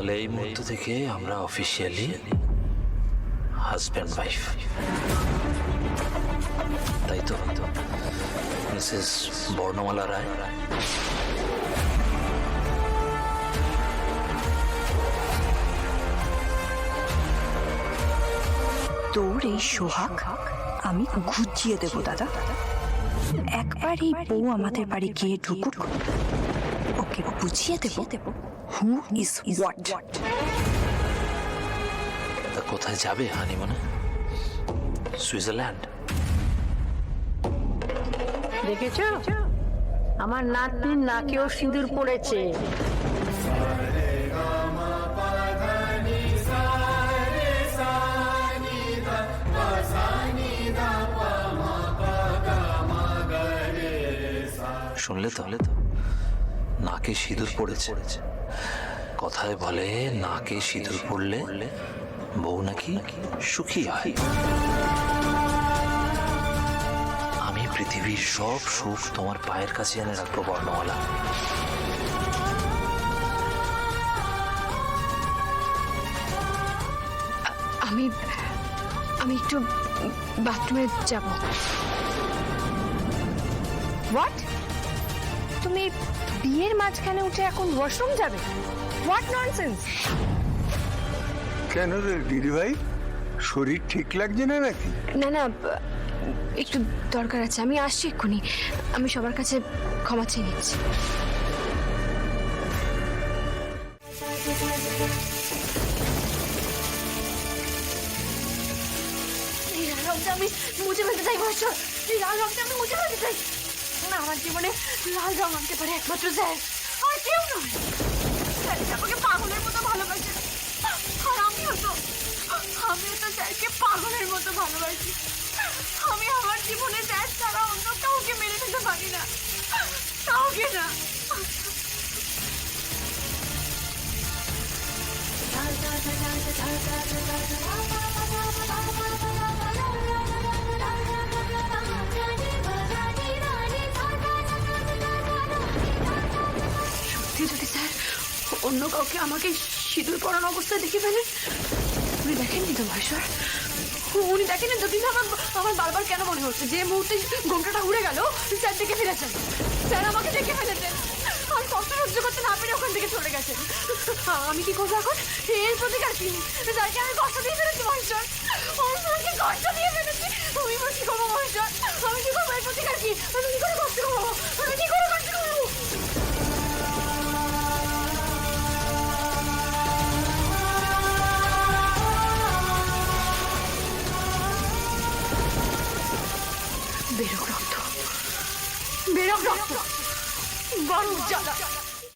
তাহলে এই মুহূর্ত থেকে আমরা অফিসিয়ালি হাজব্যান্ড ওয়াইফ, তাই তো মিসেস বর্ণমালা রায়? তোর এই সোহাগ আমি ঘুচিয়ে দেব দাদা। একবার এই বউ আমাদের বাড়ি গিয়ে ঢুকুক, ওকে বুঝিয়ে দেব হু ইজ হোয়াট। তা কোথায় যাবে হানিমুনে? সুইজারল্যান্ড? দেখেছ আমার নাতনির নাকেও সিঁদুর পড়েছে। শুনলে তো নাকে সিঁদুর পড়েছে। কথায় বলে নাকে সিঁদুর পড়লে বউ নাকি সুখী হয়। আমি পৃথিবীর সব সুখ তোমার পায়ের কাছে এনে রাখবো বর্ণমালা। আমি আমি একটু বাথরুমে যাব। হোয়াট? তুমি বিয়ের মাঝখানে উঠে এখন ওয়াশরুম যাবে? What nonsense! কেন রে দিদি ভাই, শরীর ঠিক লাগছে না নাকি? না না, একটু দরকার আছে, আমি আসছি এক্ষুনি। আমি সবার কাছে ক্ষমা চেয়ে নিচ্ছি। এই লাল রংটা আমি মুছে ফেলতে চাই মাস্টার, এই লাল রংটা আমি মুছে ফেলতে চাই। না, আমার জীবনে লাল রং আনতে পারে একমাত্র স্যার, আর কেউ নয়। স্যার আমাকে পাগলের মতো ভালোবাসে, আর আমিও তো স্যারকে পাগলের মতো ভালোবাসি। আমি আমার জীবনে স্যার ছাড়া অন্য কাউকে মেনে নিতে পারি না, কাউকে না। যদি স্যার অন্য কাউকে আমাকে সিঁদুর পরানো অবস্থায় দেখে ফেলেন, উনি দেখেননি তো ভাইসর, উনি দেখেনি তো? কিন্তু আমার বারবার কেন মনে হচ্ছে যে মুহূর্তে ঘোমটাটা উড়ে গেল স্যার দেখে ফেলেছেন, স্যার আমাকে দেখে ফেলেছেন। আমি কষ্ট সহ্য করতে না পেরে ওখান থেকে চলে গেছেন। আমি কি করবো এখন? এর প্রতিকার কি? স্যারকে আমি কষ্ট দিয়ে ফেলেছি ভাইসর, আমি স্যারকে কষ্ট দিয়ে ফেলেছি। আমি কি করবো ভাইসর? আমি কি করবো? এর প্রতিকার কি? আমি কি করে কষ্ট করবো? আমি কি করে কষ্ট করবো? বেরোক রক্ত, বেরোক রক্ত, গরম জ্বালা।